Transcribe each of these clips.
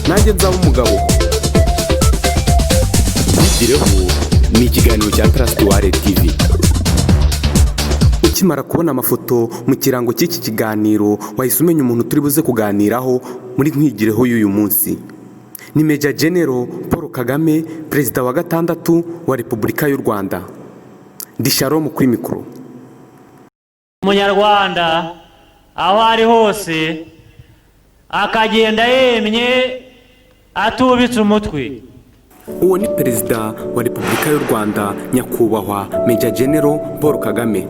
nanjye nzaba umugabo. Bigireho ni ikiganiro cya Trust Wale TV. Ukimara kubona amafoto mu kirango cy'iki kiganiro wahise umenya umuntu turi buze kuganiraho muri Nkwigireho y'uyu munsi. Ni Major General Paul Kagame, perezida wa gatandatu wa Repubulika y'u Rwanda. Ndi Shalom kuri mikoro. Umunyarwanda aho ari hose akagenda yemye atubitse umutwe. Uwo ni perezida wa Repubulika y'u Rwanda nyakubahwa Major General Paul Kagame.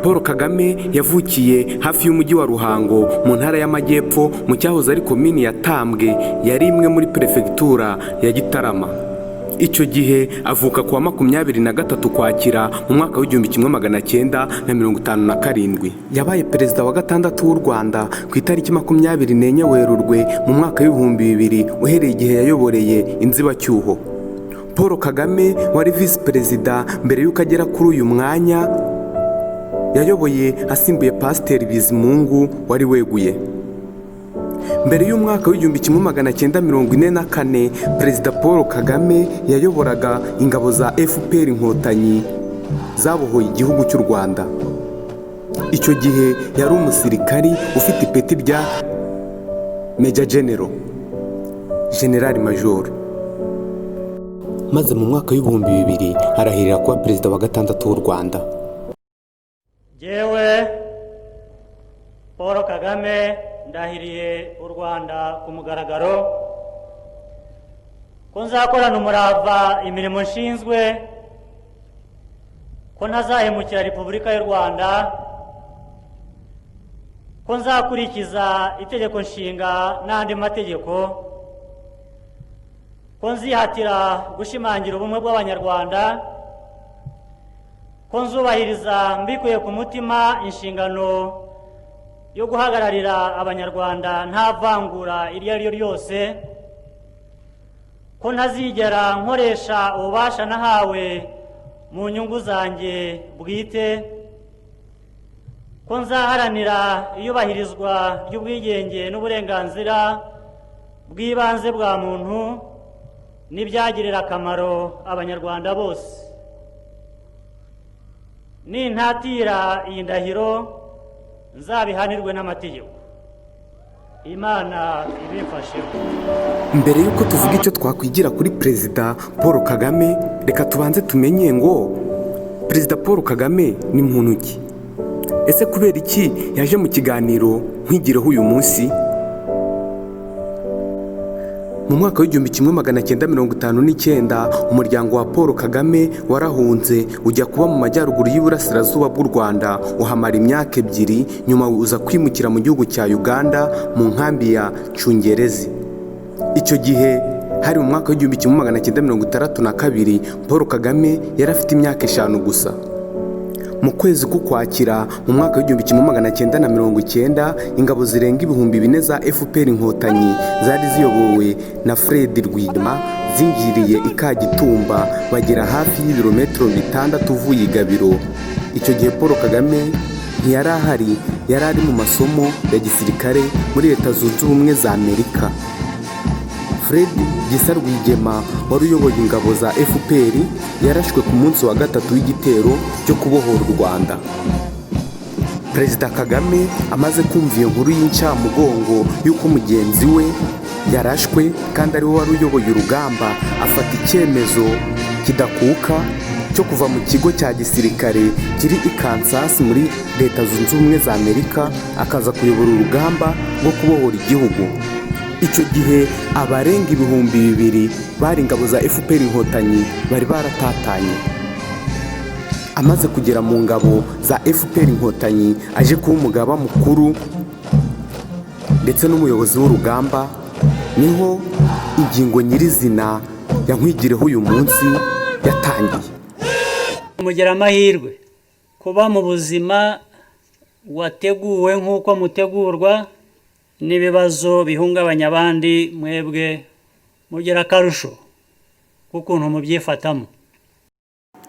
Paul Kagame yavukiye hafi y'umujyi wa Ruhango mu ntara y'Amajyepfo mu cyahoze ari komini ya Tambwe, yari imwe muri prefectura ya Gitarama. Icyo gihe avuka kuwa 23 Ukwakira mu mwaka w'1957. Yabaye perezida wa gatandatu w'u Rwanda ku itariki 24 Werurwe mu mwaka w'2000 uhereye igihe yayoboreye inzibacyuho. Paul Kagame wari visi perezida mbere y'uko agera kuri uyu mwanya, yayoboye asimbuye Pasiteri Bizimungu wari weguye. Mbere y'umwaka w'1944 Perezida Paul Kagame yayoboraga ingabo za FPR Inkotanyi zabohoye igihugu cy'u Rwanda. Icyo gihe yari umusirikari ufite ipeti rya Major General, General Major. Maze mu mwaka w'2000 arahirira kuba perezida wa gatandatu w'u Rwanda. Jewe Paul Kagame ndahiriye u Rwanda ku mugaragaro ko nzakorana umurava imirimo nshinzwe, ko ntazahemukira Repubulika y'u Rwanda, ko nzakurikiza itegeko nshinga n'andi mategeko, ko nzihatira gushimangira ubumwe bw'Abanyarwanda, ko nzubahiriza mbikuye ku mutima inshingano yo guhagararira Abanyarwanda nta vangura iryo ari ryo ryose, ko ntazigera nkoresha ububasha nahawe mu nyungu zanjye bwite, ko nzaharanira iyubahirizwa ry'ubwigenge n'uburenganzira bw'ibanze bwa muntu n'ibyagirira akamaro Abanyarwanda bose. Nintatira iyi ndahiro nzabihanirwe n'amategeko. Imana ibimfasheho. Mbere y'uko tuvuga icyo twakwigira kuri Perezida Paul Kagame, reka tubanze tumenye ngo Perezida Paul Kagame ni muntu ki? Ese kubera iki yaje mu kiganiro Nkwigireho uyu munsi? Mu mwaka w'1959 umuryango wa Paul Kagame warahunze ujya kuba mu majyaruguru y'Iburasirazuba bw'u Rwanda, uhamara imyaka 2, nyuma uza kwimukira mu gihugu cya Uganda mu nkambi ya Cyungerezi. Icyo gihe hari mu mwaka w'1962 Paul Kagame yari afite imyaka 5 gusa. Mu kwezi k'Ukwakira mu mwaka w'1990 ingabo zirenga 4000 za FPR Inkotanyi zari ziyobowe na Fred Rwigema zinjiriye i Kagitumba, bagera hafi y'ibirometero 6 uvuye i Gabiro. Icyo gihe Paul Kagame ntiyari ahari, yari ari mu masomo ya gisirikare muri Leta Zunze Ubumwe za Amerika. Fred Gisa Rwigema wari uyoboye ingabo za FPR yarashwe ku munsi wa 3 w'igitero cyo kubohora u Rwanda. Perezida Kagame amaze kumva iyo nkuru y'incamugongo y'uko mugenzi we yarashwe kandi ari we wari uyoboye urugamba, afata icyemezo kidakuka cyo kuva mu kigo cya gisirikare kiri i Kansas muri Leta Zunze Ubumwe za Amerika akaza kuyobora urugamba rwo kubohora igihugu. Icyo gihe abarenga 2000 bari ingabo za FPR Inkotanyi bari baratatanye. Amaze kugera mu ngabo za FPR Inkotanyi aje kuba umugaba mukuru ndetse n'umuyobozi w'urugamba, niho ingingo nyirizina ya Nkwigireho uyu munsi yatangiye. Mugira amahirwe kuba mu buzima wateguwe nk'uko mutegurwa n'ibibazo bihungabanya abandi, mwebwe mugira akarusho k'ukuntu mubyifatamo.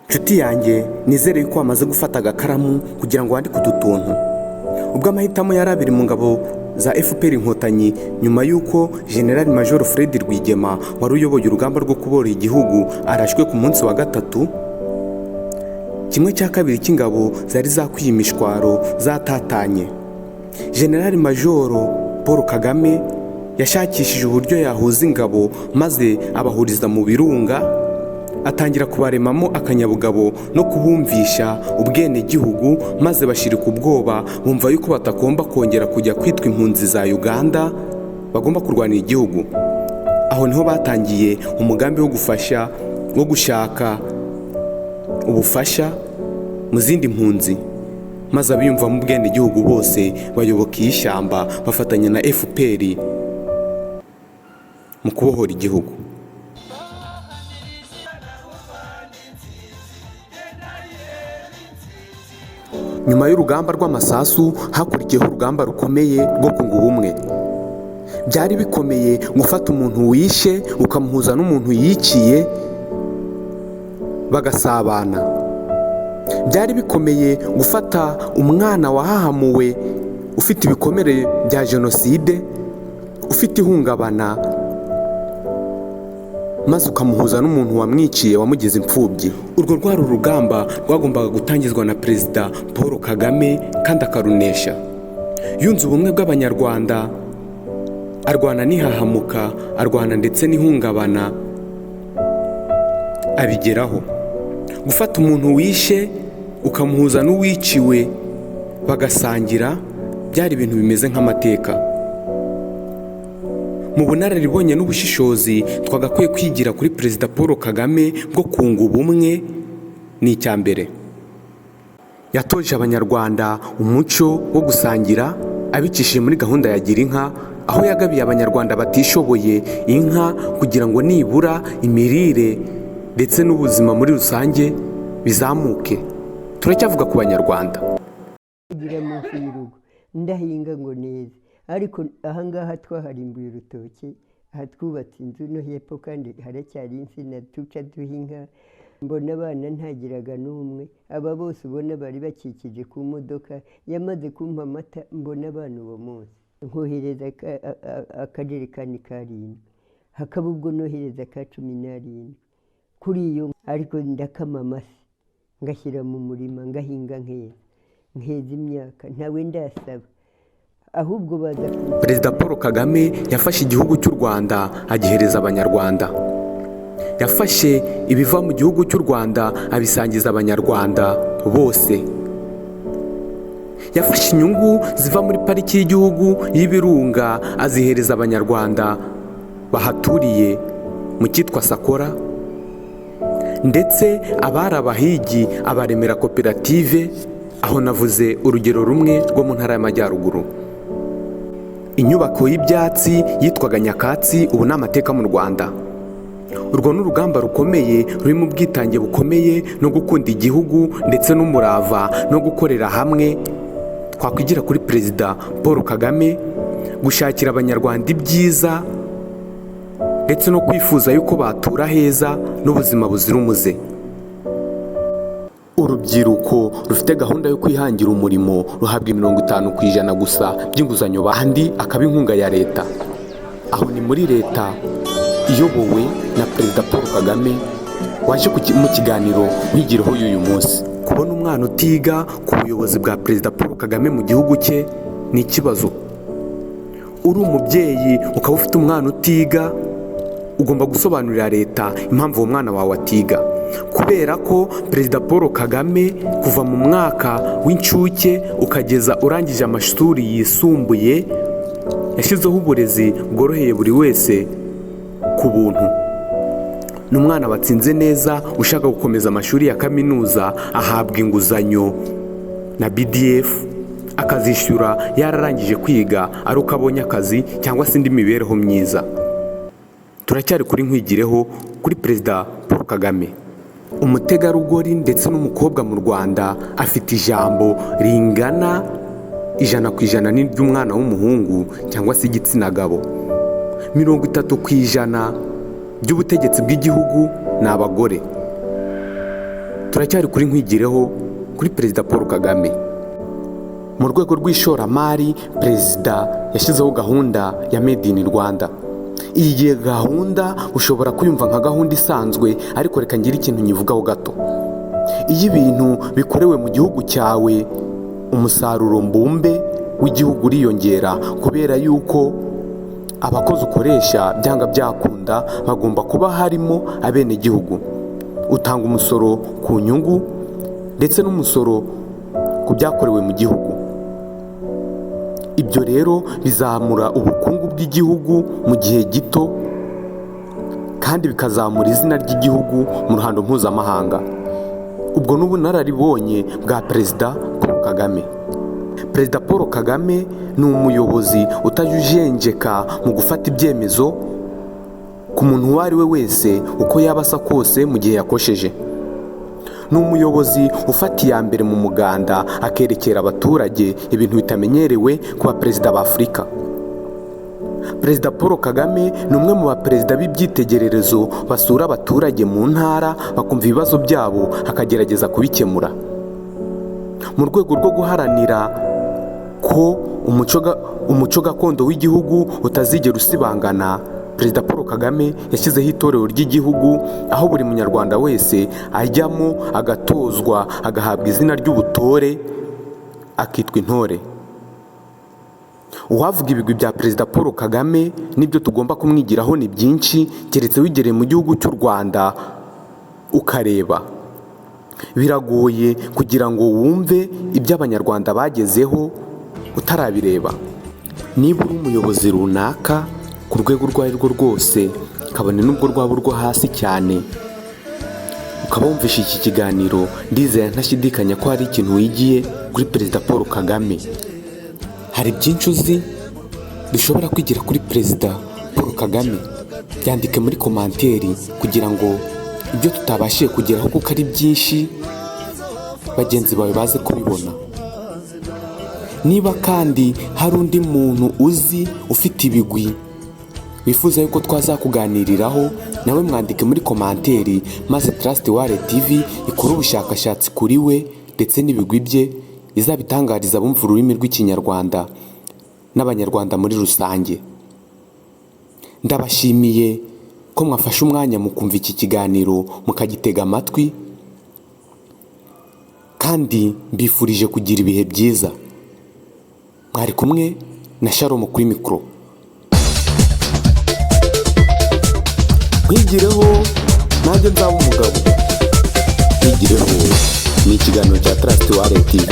Nshuti yanjye, nizere yuko wamaze gufata agakaramu kugira ngo wandike utu tuntu. Ubwo amahitamo yari abiri mu ngabo za FPR Inkotanyi nyuma y'uko General Major Fred Rwigema wari uyoboye urugamba rwo kubohora igihugu arashwe ku munsi wa gatatu. Kimwe cya kabiri cy'ingabo zari zakwiye imishwaro zatatanye. General Major Paul Kagame yashakishije uburyo yahuza ingabo maze abahuriza mu birunga, atangira kubaremamo akanyabugabo no kubumvisha ubwenegihugu, maze bashirika ubwoba bumva yuko batagomba kongera kujya kwitwa impunzi za Uganda, bagomba kurwanira igihugu. Aho niho batangiye umugambi wo gushaka ubufasha mu zindi mpunzi, maze abiyumva mu bwenegihugu bose bayoboka ishyamba bafatanya na FPR mu kubohora igihugu. Nyuma y'urugamba rw'amasasu hakurikiyeho urugamba rukomeye rwo kunga ubumwe. Byari bikomeye gufata umuntu wishe ukamuhuza n'umuntu yiciye bagasabana. Byari bikomeye gufata umwana wahahamuwe ufite ibikomere bya jenoside, ufite ihungabana, maze ukamuhuza n'umuntu wamwiciye wamugize imfubyi. Urwo rwari urugamba rwagombaga gutangizwa na Perezida Paul Kagame kandi akarunesha. Yunze ubumwe bw'Abanyarwanda, arwana n'ihahamuka, arwana ndetse n'ihungabana, abigeraho. Gufata umuntu wishe ukamuhuza n'uwiciwe bagasangira byari ibintu bimeze nk'amateka. Mu bunararibonye n'ubushishozi twagakwiye kwigira kuri Perezida Paul Kagame bwo kunga ubumwe ni icya mbere. Yatoje Abanyarwanda umuco wo gusangira abicishije muri gahunda ya Gira inka, aho yagabiye Abanyarwanda batishoboye inka kugira ngo nibura imirire ndetse n'ubuzima muri rusange bizamuke. Turacyavuga ku Banyarwanda. Kugira munsi y'urugo ndahinga ngo neza, ariko ahangaha twaharimbuye urutoki, aha twubatse inzu no hepfo kandi haracyari insina tuca duhinga. Mbona abana ntagiraga n'umwe, aba bose ubona bari bakikije ku modoka, yamaze kumpa amata mbona abana uwo munsi nkohereza akajerekani karindwi, hakaba ubwo nohereza ka 17 kuri iyo, ariko ndakama amase ngashyira mu murima ngahinga nkeza imyaka, ntawe ndasaba, ahubwo baza. Perezida Paul Kagame yafashe igihugu cy'u Rwanda agihereza Abanyarwanda. Yafashe ibiva mu gihugu cy'u Rwanda abisangiza Abanyarwanda bose. Yafashe inyungu ziva muri pariki y'igihugu y'Ibirunga azihereza Abanyarwanda bahaturiye mu cyitwa Sakora, ndetse abari abahigi abaremera koperative, aho navuze urugero rumwe rwo mu ntara y'Amajyaruguru. Inyubako y'ibyatsi yitwaga Nyakatsi ubu ni amateka mu Rwanda. Urwo ni urugamba rukomeye rurimo ubwitange bukomeye no gukunda igihugu ndetse n'umurava no gukorera hamwe. Twakwigira kuri Perezida Paul Kagame gushakira Abanyarwanda ibyiza ndetse no kwifuza yuko batura heza n'ubuzima buzira umuze. Urubyiruko rufite gahunda yo kwihangira umurimo ruhabwa 50% gusa by'inguzanyo, bandi akaba inkunga ya leta. Aho ni muri leta iyobowe na Perezida Paul Kagame waje mu kiganiro wigireho y'uyu munsi. Kubona umwana utiga ku buyobozi bwa Perezida Paul Kagame mu gihugu cye ni ikibazo. Uri umubyeyi ukaba ufite umwana utiga, ugomba gusobanurira leta impamvu uwo mwana wawe atiga, kubera ko Perezida Paul Kagame kuva mu mwaka w'incuke ukageza urangije amashuri yisumbuye yashyizeho uburezi bworoheye buri wese ku buntu. N'umwana batsinze neza ushaka gukomeza amashuri ya kaminuza ahabwa inguzanyo na BDF akazishyura yararangije kwiga, ari uko abonye akazi cyangwa se indi mibereho myiza. Turacyari kuri nkwigireho kuri Perezida Paul Kagame. Umutegarugori ndetse n'umukobwa mu Rwanda afite ijambo ringana 100% n'iry'umwana w'umuhungu cyangwa se igitsina gabo. 30% by'ubutegetsi bw'igihugu ni abagore. Turacyari kuri nkwigireho kuri Perezida Paul Kagame. Mu rwego rw'ishoramari, perezida yashyizeho gahunda ya Made in Rwanda. Iyi gahunda ushobora kuyumva nka gahunda isanzwe, ariko reka ngire ikintu nyivugaho gato. Iyo ibintu bikorewe mu gihugu cyawe, umusaruro mbumbe w'igihugu uriyongera, kubera yuko abakozi ukoresha byanga byakunda bagomba kuba harimo abenegihugu. Utanga umusoro ku nyungu ndetse n'umusoro ku byakorewe mu gihugu. Ibyo rero bizamura ubukungu bw'igihugu mu gihe gito, kandi bikazamura izina ry'igihugu mu ruhando mpuzamahanga. Ubwo n'ubunararibonye bwa Perezida Paul Kagame. Perezida Paul Kagame ni umuyobozi utajujenjeka mu gufata ibyemezo ku muntu uwo ari we wese uko yaba asa kose mu gihe yakosheje. Ni umuyobozi ufata iya mbere mu muganda, akerekera abaturage, ibintu bitamenyerewe ku baperezida ba Afurika. Perezida Paul Kagame ni umwe mu baperezida b'ibyitegererezo basura abaturage mu ntara, bakumva ibibazo byabo akagerageza kubikemura. Mu rwego rwo guharanira ko umuco gakondo w'igihugu utazigera usibangana, Perezida Paul Kagame yashyizeho itorero ry'igihugu, aho buri munyarwanda wese ajyamo agatozwa, agahabwa izina ry'ubutore, akitwa intore. Uwavuga ibigwi bya Perezida Paul Kagame n'ibyo tugomba kumwigiraho ni byinshi, keretse wigereye mu gihugu cy'u Rwanda ukareba. Biragoye kugira ngo wumve ibyo abanyarwanda bagezeho utarabireba. Niba uri umuyobozi runaka ku rwego urwo ari rwo rwose, kabone n'ubwo rwaba urwo hasi cyane, ukaba wumvishe iki kiganiro, ndizera ntashidikanya ko hari ikintu wigiye kuri Perezida Paul Kagame. Hari byinshi uzi bishobora kwigira kuri Perezida Paul Kagame. Byandike muri komanteri kugira ngo ibyo tutabashije kugeraho, kuko ari byinshi, bagenzi bawe baze kubibona. Niba kandi hari undi muntu uzi ufite ibigwi wifuza yuko twazakuganiriraho, nawe mwandike muri komanteri, maze Trust Wallet TV ikora ubushakashatsi kuri we ndetse n'ibigwi bye, izabitangariza abumva ururimi rw'Ikinyarwanda n'Abanyarwanda muri rusange. Ndabashimiye ko mwafashe umwanya mu kumva iki kiganiro, mukagitega amatwi, kandi mbifurije kugira ibihe byiza. Mwari kumwe na Shalom kuri mikoro. Mwigireho nanjye nzaba umugabo. Mwigireho ni ikiganiro cya Trust Wallet TV.